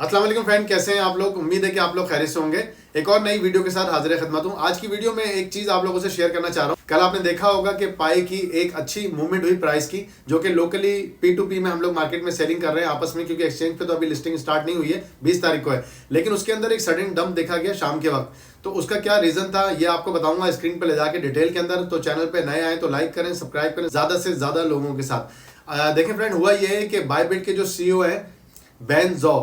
अस्सलाम वालेकुम फ्रेंड, कैसे हैं आप लोग। उम्मीद है कि आप लोग खैरियत से होंगे। एक और नई वीडियो के साथ हाजिर खिदमत हूं। आज की वीडियो में एक चीज आप लोगों से शेयर करना चाह रहा हूं। कल आपने देखा होगा कि पाई की एक अच्छी मूवमेंट हुई प्राइस की, जो कि लोकली P2P में हम लोग मार्केट में सेलिंग कर रहे हैं आपस में, क्योंकि एक्सचेंज पे तो अभी लिस्टिंग स्टार्ट नहीं हुई है, 20 तारीख को है। लेकिन उसके अंदर एक सडन डंप देखा गया शाम के वक्त। तो उसका क्या रीजन था ये आपको बताऊंगा स्क्रीन पे ले जाके डिटेल के अंदर। तो चैनल पे नए आए तो लाइक करें, सब्सक्राइब करें ज्यादा से ज्यादा लोगों के साथ। देखें फ्रेंड, हुआ ये है कि बायबिट के जो CEO है बेन जॉ,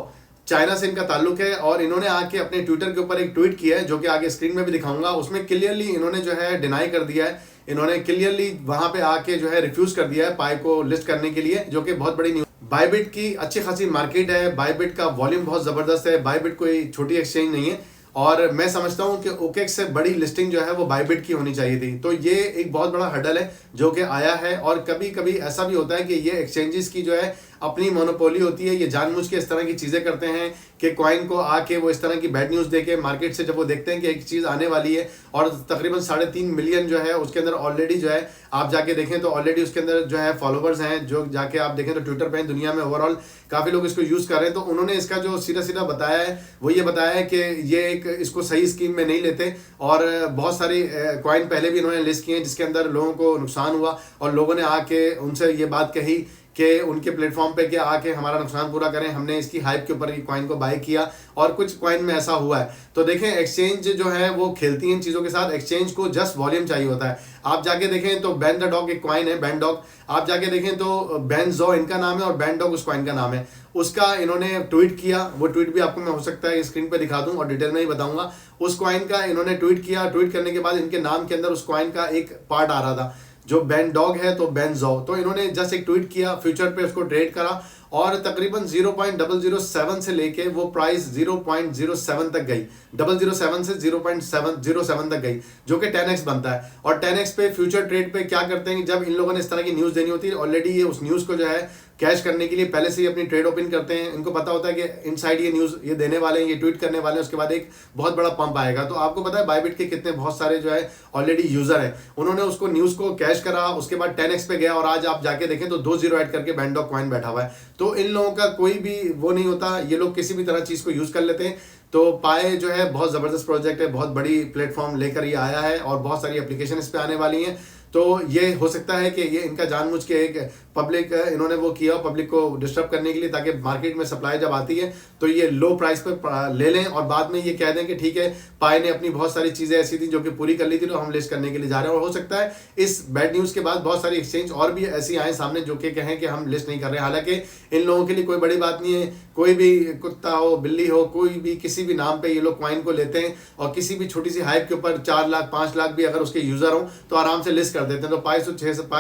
चाइना से इनका ताल्लुक है, और इन्होंने आके अपने ट्विटर के ऊपर एक ट्वीट किया है जो कि आगे स्क्रीन में भी दिखाऊंगा। उसमें क्लियरली इन्होंने जो है डिनाई कर दिया है, इन्होंने क्लियरली वहां पे आके जो है रिफ्यूज कर दिया है पाई को लिस्ट करने के लिए, जो कि बहुत बड़ी न्यूज। बायबिट की अच्छी खासी मार्केट है, बायबिट का वॉल्यूम बहुत जबरदस्त है, बायबिट कोई छोटी एक्सचेंज नहीं है, और मैं समझता हूं कि OKX से बड़ी लिस्टिंग जो है वो बायबिट की होनी चाहिए थी। तो ये एक बहुत बड़ा हर्डल है जो कि आया है। और कभी कभी ऐसा भी होता है कि ये एक्सचेंजेस की जो है अपनी मोनोपोली होती है, ये जानबूझ के इस तरह की चीजें करते हैं कि कॉइन को आके वो इस तरह की बैड न्यूज देके मार्केट से जब वो देखते हैं कि एक चीज आने वाली है, और तकरीबन 3.5 मिलियन जो है उसके अंदर ऑलरेडी जो है आप जाके देखें तो ऑलरेडी उसके अंदर जो है फॉलोवर्स हैं, जो जाके आप देखें तो ट्विटर पे दुनिया में ओवरऑल काफी लोग इसको यूज कर रहे हैं। तो उन्होंने इसका जो सीधा सीधा बताया है वो ये बताया है कि ये एक इसको सही स्कीम में नहीं लेते, और बहुत सारी कॉइन पहले भी इन्होंने लिस्ट किए हैं जिसके अंदर लोगों को नुकसान हुआ, और लोगों ने आके उनसे ये बात कही कि उनके प्लेटफॉर्म पे कि आके हमारा नुकसान पूरा करें, हमने इसकी हाइप के ऊपर कॉइन को बाय किया, और कुछ कॉइन में ऐसा हुआ है। तो देखें एक्सचेंज जो है वो खेलती है इन चीज़ों के साथ। एक्सचेंज को जस्ट वॉल्यूम चाहिए होता है। आप जाके देखें तो बैन द डॉग एक कॉइन है, बैन डॉग। आप जाके देखें तो बैन जॉ इनका नाम है और बैन डॉग उस कॉइन का नाम है। उसका इन्होंने ट्वीट किया, वो ट्वीट भी आपको मैं हो सकता है स्क्रीन पे दिखा दूं और डिटेल में ही बताऊंगा। उस कॉइन का इन्होंने ट्वीट किया, ट्वीट करने के बाद इनके नाम के अंदर उस कॉइन का एक पार्ट आ रहा था जो बैन डॉग है तो बैन जॉ। तो इन्होंने जस्ट एक ट्वीट किया, फ्यूचर पे उसको ट्रेड करा, और तकरीबन 0.007 से लेके वो प्राइस 0.07 तक गई। 007 से 0.707 तक गई, जो कि 10x बनता है। और 10x पे फ्यूचर ट्रेड पे क्या करते हैं, जब इन लोगों ने इस तरह की न्यूज देनी होती है, ऑलरेडी ये उस न्यूज को जो है कैश करने के लिए पहले से ही अपनी ट्रेड ओपन करते हैं। इनको पता होता है कि इनसाइड ये न्यूज ये देने वाले हैं, ये ट्वीट करने वाले हैं, उसके बाद एक बहुत बड़ा पंप आएगा। तो आपको पता है बायबिट के कितने बहुत सारे जो है ऑलरेडी यूजर हैं, उन्होंने उसको न्यूज को कैश करा, उसके बाद 10x पे गया, और आज आप जाके देखें तो 2 0 ऐड करके बैन डॉग कॉइन बैठा हुआ है। तो इन लोगों का कोई भी वो नहीं होता, ये लोग किसी भी तरह चीज को यूज कर लेते हैं। तो पाए जो है बहुत जबरदस्त प्रोजेक्ट है, बहुत बड़ी प्लेटफॉर्म लेकर ये आया है, और बहुत सारी एप्लीकेशन इस पे आने वाली हैं। तो ये हो सकता है कि ये इनका जानबूझ के एक पब्लिक इन्होंने वो किया पब्लिक को डिस्टर्ब करने के लिए, ताकि मार्केट में सप्लाई जब आती है तो ये लो प्राइस पर ले लें, और बाद में ये कह दें कि ठीक है पाई ने अपनी बहुत सारी चीजें ऐसी थी जो कि पूरी कर ली थी, तो हम लिस्ट करने के लिए जा रहे हैं। और हो सकता है इस बैड न्यूज के बाद बहुत सारी एक्सचेंज और भी ऐसी आए सामने जो कि कहें कि हम लिस्ट नहीं कर रहे हैं। हालांकि इन लोगों के लिए कोई बड़ी बात नहीं है, कोई भी कुत्ता हो बिल्ली हो, कोई भी किसी भी नाम पे ये लोग कॉइन को लेते हैं, और किसी भी छोटी सी हाइप के ऊपर 4 लाख 5 लाख भी अगर उसके यूजर हो तो आराम से लिस्ट कर देते हैं। तो पाई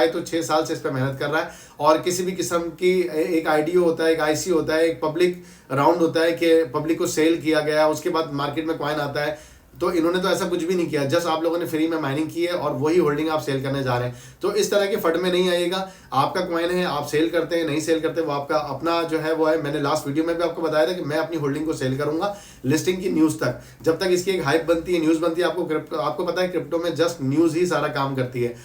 तो 6 साल से इस पर मेहनत कर रहा है, और किसी भी किस्म की एक IDO होता है, एक IC होता है, एक पब्लिक राउंड होता है कि पब्लिक को सेल किया गया, उसके बाद मार्केट में कॉइन आता है। तो इन्होंने तो ऐसा कुछ भी नहीं किया, जस्ट आप लोगों ने फ्री में माइनिंग की है और वही होल्डिंग आप सेल करने जा रहे हैं। तो इस तरह के फट में नहीं आइएगा। आपका कॉइन है, आप सेल करते हैं नहीं सेल करते वो आपका अपना जो है वो है। मैंने लास्ट वीडियो में भी आपको बताया था कि मैं अपनी होल्डिंग को सेल करूंगा लिस्टिंग की न्यूज तक, जब तक इसकी एक हाइप बनती है, न्यूज बनती है। आपको पता है क्रिप्टो में जस्ट न्यूज ही सारा काम करती है।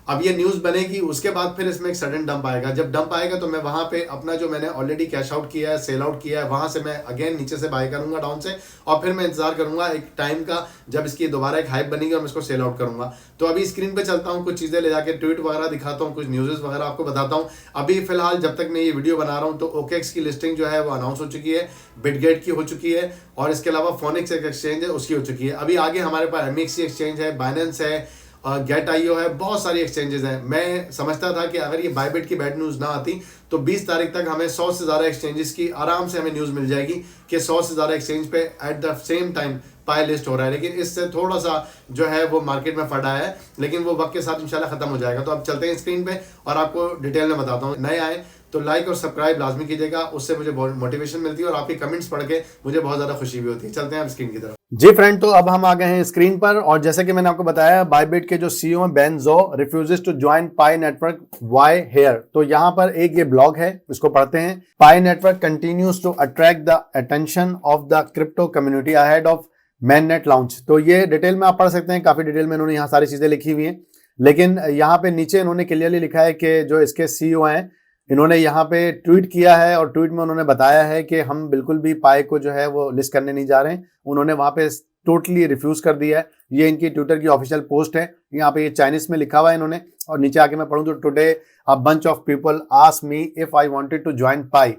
अब ये न्यूज बनेगी, उसके बाद फिर इसमें एक सडन डंप आएगा। जब डंप आएगा तो मैं वहां पे अपना जो मैंने ऑलरेडी कैश आउट किया है, सेल आउट किया है, वहां से मैं अगेन नीचे से बाय करूंगा डाउन से, और फिर मैं इंतजार करूंगा एक टाइम का जब इसकी दोबारा एक हाइप बनेगी और मैं इसको सेल आउट करूंगा। तो अभी स्क्रीन पे चलता हूँ, कुछ चीजें ले जाके ट्वीट वगैरह दिखाता हूँ, कुछ न्यूज़ वगैरह आपको बताता हूँ। अभी फिलहाल जब तक मैं ये वीडियो बना रहा हूँ तो OKX की लिस्टिंग जो है वो अनाउंस हो चुकी है, बिटगेट की हो चुकी है, और इसके अलावा फोनिक्स एक एक्सचेंज है उसकी हो चुकी है। अभी आगे हमारे पास MXC एक्सचेंज है, बाइनेंस है, गेट.io है, बहुत सारी एक्सचेंजेस हैं। मैं समझता था कि अगर ये बायबिट की बैड न्यूज ना आती तो 20 तारीख तक हमें 100 से ज़्यादा एक्सचेंजेस की आराम से हमें न्यूज़ मिल जाएगी कि 100 से ज़्यादा एक्सचेंज पे at the same time pi list हो रहा है। लेकिन इससे थोड़ा सा जो है वो मार्केट में फटा है, लेकिन वो वक्त के साथ इंशाल्लाह खत्म हो जाएगा। तो अब चलते हैं स्क्रीन पे और आपको डिटेल में बताता हूँ। नए आए तो लाइक और सब्सक्राइब लाजमी कीजिएगा, उससे मुझे बहुत मोटिवेशन मिलती है और आपके कमेंट्स पढ़ के मुझे बहुत ज़्यादा खुशी भी होती है। चलते हैं अब स्क्रीन की तरफ। जी फ्रेंड, तो अब हम आ गए हैं स्क्रीन पर, और जैसे कि मैंने आपको बताया बायबिट के जो CEO हैं Ben Jaw refuses to join Pi network, why here. तो यहाँ पर एक ये ब्लॉग है, इसको पढ़ते हैं। Pi network continues to attract the attention of the crypto community ahead of mainnet launch. तो ये डिटेल में आप पढ़ सकते हैं, काफी डिटेल में इन्होंने यहाँ सारी चीजें लिखी हुई हैं। लेकिन यहाँ पे नीचे इन्होंने क्लियरली लिखा है कि जो इसके CEO हैं इन्होंने यहाँ पे ट्वीट किया है और ट्वीट में उन्होंने बताया है कि हम बिल्कुल भी पाई को जो है वो लिस्ट करने नहीं जा रहे हैं। उन्होंने वहाँ पे टोटली रिफ्यूज कर दिया है। ये इनकी ट्विटर की ऑफिशियल पोस्ट है। यहाँ पे ये चाइनीज में लिखा हुआ है इन्होंने, और नीचे आके मैं पढ़ूँ तो today a bunch of people ask me if I wanted to join Pi.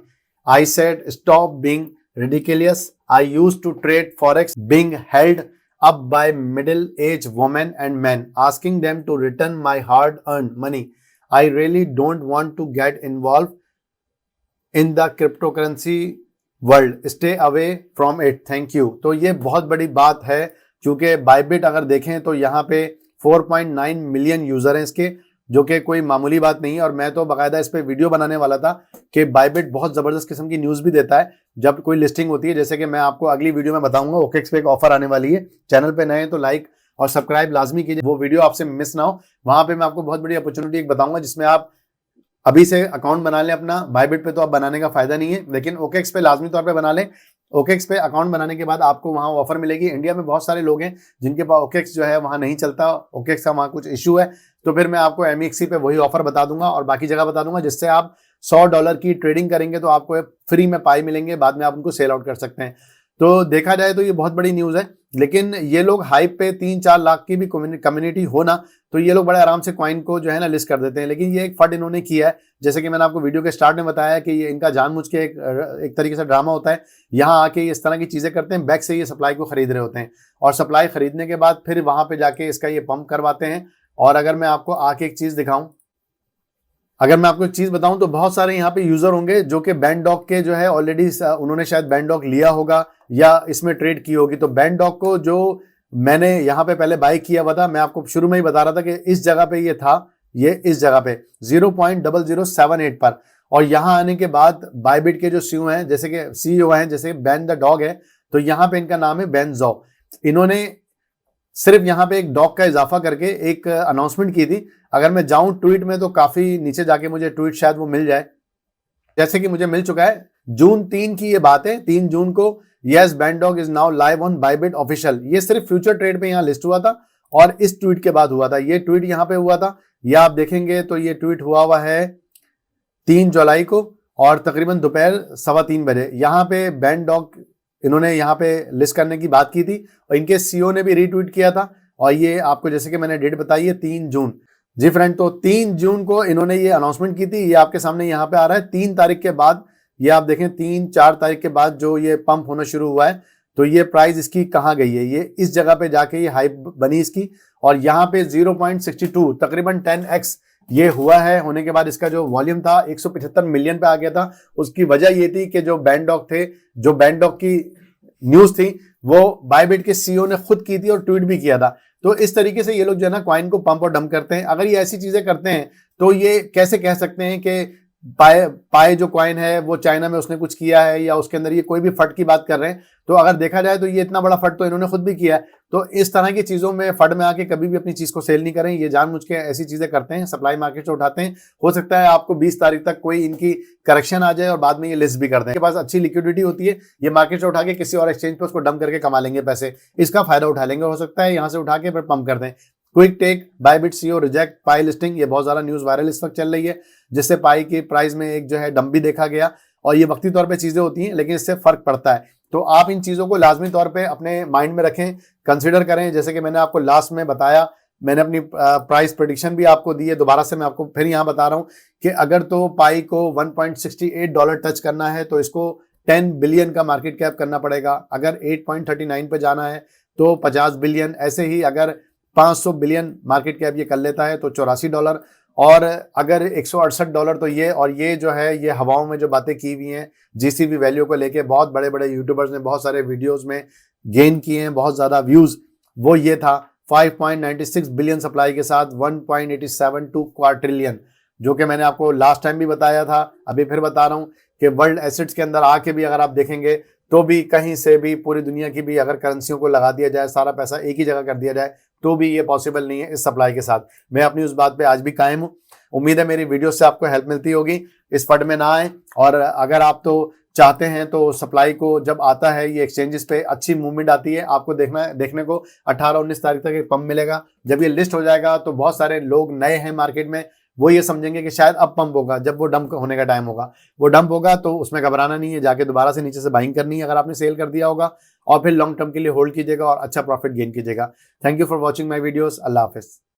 I said stop being ridiculous. I used to trade forex being held up by middle-aged women and men, asking them to return my hard-earned money. I really don't want to get involved in the cryptocurrency world. Stay away from it. Thank you. तो ये बहुत बड़ी बात है, क्योंकि Bybit अगर देखें तो यहाँ पे 4.9 मिलियन यूजर हैं इसके, जो कि कोई मामूली बात नहीं है। और मैं तो बाकायदा इस पे वीडियो बनाने वाला था कि बाइबिट बहुत जबरदस्त किस्म की न्यूज भी देता है जब कोई लिस्टिंग होती है। जैसे कि मैं आपको अगली वीडियो में बताऊंगा, ओकेक्स पे एक ऑफर आने वाली है। चैनल पे नए हैं तो लाइक और सब्सक्राइब लाजमी कीजिए, वो वीडियो आपसे मिस ना हो। वहां पे मैं आपको बहुत बड़ी अपॉर्चुनिटी एक बताऊंगा जिसमें आप अभी से अकाउंट बना लें अपना। बाइबिट पे तो आप बनाने का फायदा नहीं है, लेकिन ओकेक्स पे लाजमी तौर पे बना लें। ओकेक्स पे अकाउंट बनाने के बाद आपको वहां ऑफर मिलेगी। इंडिया में बहुत सारे लोग हैं जिनके पास ओकेक्स जो है वहां नहीं चलता, ओकेक्स का वहां कुछ इशू है, तो फिर मैं आपको एमईएक्सी पे वही ऑफर बता दूंगा और बाकी जगह बता दूंगा, जिससे आप $100 की ट्रेडिंग करेंगे तो आपको फ्री में पाई मिलेंगे, बाद में आप उनको सेल आउट कर सकते हैं। तो देखा जाए तो ये बहुत बड़ी न्यूज है। लेकिन ये लोग हाइप पे 3-4 लाख की भी कम्युनिटी हो ना, तो ये लोग बड़े आराम से कॉइन को जो है ना लिस्ट कर देते हैं। लेकिन ये एक फट इन्होंने किया है, जैसे कि मैंने आपको वीडियो के स्टार्ट में बताया कि ये इनका जानबूझ के एक तरीके से ड्रामा होता है। यहाँ आके ये इस तरह की चीजें करते हैं, बैक से ये सप्लाई को खरीद रहे होते हैं और सप्लाई खरीदने के बाद फिर वहां पे जाके इसका ये पंप करवाते हैं। और अगर मैं आपको आके एक चीज दिखाऊं, अगर मैं आपको एक चीज बताऊं, तो बहुत सारे यहाँ पे यूजर होंगे जो कि बैंडॉग के जो है ऑलरेडी उन्होंने शायद बैंडॉग लिया होगा या इसमें ट्रेड की होगी। तो बैंडॉग को जो मैंने यहाँ पे पहले बाय किया हुआ था, मैं आपको शुरू में ही बता रहा था कि इस जगह पे ये था, ये इस जगह पे 0.0078 पर। और यहाँ आने के बाद बाइबिट के जो सीईओ हैं, जैसे कि सीईओ हैं, जैसे बैन द डॉग है, तो यहाँ पे इनका नाम है बेन ज़ो। इन्होंने सिर्फ यहाँ पे एक डॉग का इजाफा करके एक अनाउंसमेंट की थी। अगर मैं जाऊं ट्वीट में तो काफी नीचे जाके मुझे ट्वीट शायद वो मिल जाए, जैसे कि मुझे मिल चुका है। जून 3 की ये बात है, 3 जून को। Yes, Bandog is now live on Bybit official. ये सिर्फ फ्यूचर ट्रेड पे यहाँ लिस्ट हुआ था और इस ट्वीट के बाद हुआ था। ये ट्वीट यहाँ पे हुआ था, या आप देखेंगे तो ये ट्वीट हुआ है 3 जुलाई को और तकरीबन दोपहर 3:15 बजे। यहाँ पे बैंडॉग इन्होंने यहाँ पे लिस्ट करने की बात की थी और इनके सीईओ ने भी रीट्वीट किया था। और ये आपको जैसे कि मैंने डेट बताई है 3 जून। जी फ्रेंड, तो 3 जून को इन्होंने ये अनाउंसमेंट की थी। ये आपके सामने यहाँ पे आ रहा है। 3 तारीख के बाद, ये आप देखें 3-4 तारीख के बाद जो ये पंप होना शुरू हुआ है, तो ये प्राइस इसकी कहाँ गई है, ये इस जगह पे जाके ये हाइप बनी इसकी। और यहाँ पे 0.62 तकरीबन 10x ये हुआ है। होने के बाद इसका जो वॉल्यूम था 175 मिलियन पे आ गया था। उसकी वजह ये थी कि जो बैंडॉग थे, जो बैंडॉग की न्यूज थी, वो बाइबिट के सीईओ ने खुद की थी और ट्वीट भी किया था। तो इस तरीके से ये लोग जो है ना कॉइन को पंप और डंप करते हैं। अगर ये ऐसी चीजें करते हैं तो ये कैसे कह सकते हैं कि पाए जो कॉइन है वो चाइना में उसने कुछ किया है या उसके अंदर ये कोई भी फट की बात कर रहे हैं। तो अगर देखा जाए तो ये इतना बड़ा फट तो इन्होंने खुद भी किया है। तो इस तरह की चीजों में फट में आके कभी भी अपनी चीज को सेल नहीं करें। ये जानबूझ के ऐसी चीजें करते हैं, सप्लाई मार्केट से उठाते हैं। हो सकता है आपको 20 तारीख तक कोई इनकी करेक्शन आ जाए और बाद में ये लिस्ट भी कर दें। इनके पास अच्छी लिक्विडिटी होती है, ये मार्केट से उठा के किसी और एक्सचेंज पे उसको डंप करके कमा लेंगे पैसे, इसका फायदा उठा लेंगे। हो सकता है यहाँ से उठा के फिर पंप कर दें। Quick take, Bybit CEO reject Pi listing, ये बहुत ज्यादा न्यूज वायरल इस वक्त चल रही है, जिससे पाई की प्राइस में एक जो है डंप भी देखा गया। और ये वक्ती तौर पे चीजें होती हैं, लेकिन इससे फर्क पड़ता है। तो आप इन चीजों को लाजमी तौर पे अपने माइंड में रखें, कंसिडर करें। जैसे कि मैंने आपको लास्ट में बताया, मैंने अपनी प्राइस प्रेडिक्शन भी आपको दी है। दोबारा से मैं आपको फिर यहाँ बता रहा हूँ कि अगर तो पाई को $1.68 टच करना है तो इसको 10 बिलियन का मार्केट कैप करना पड़ेगा। अगर 8.39 पे जाना है तो 50 बिलियन। ऐसे ही अगर 500 बिलियन मार्केट कैप ये कर लेता है तो $84, और अगर $168 तो ये, और ये जो है ये हवाओं में जो बातें की हुई हैं जीसीबी वैल्यू को लेके, बहुत बड़े बड़े यूट्यूबर्स ने बहुत सारे वीडियोस में गेन किए हैं, बहुत ज्यादा व्यूज। वो ये था 5.96 बिलियन सप्लाई के साथ 1.87 क्वाड्रिलियन, जो कि मैंने आपको लास्ट टाइम भी बताया था, अभी फिर बता रहा हूँ कि वर्ल्ड एसेट्स के अंदर आके भी अगर आप देखेंगे तो भी कहीं से भी पूरी दुनिया की भी अगर करेंसियों को लगा दिया जाए, सारा पैसा एक ही जगह कर दिया जाए, तो भी ये पॉसिबल नहीं है इस सप्लाई के साथ। मैं अपनी उस बात पे आज भी कायम हूँ। उम्मीद है मेरी वीडियो से आपको हेल्प मिलती होगी, इस फंड में ना आए। और अगर आप तो चाहते हैं तो सप्लाई को जब आता है ये एक्सचेंजेस पे अच्छी मूवमेंट आती है, आपको देखने को 18-19 तारीख तक एक पंप मिलेगा। जब ये लिस्ट हो जाएगा तो बहुत सारे लोग नए हैं मार्केट में, वो ये समझेंगे कि शायद अब पंप होगा, जब वो डंप होने का टाइम होगा वो डंप होगा, तो उसमें घबराना नहीं है, जाके दोबारा से नीचे से बाइंग करनी है अगर आपने सेल कर दिया होगा, और फिर लॉन्ग टर्म के लिए होल्ड कीजिएगा और अच्छा प्रॉफिट गेन कीजिएगा। Thank you for watching my videos. Allah Hafiz.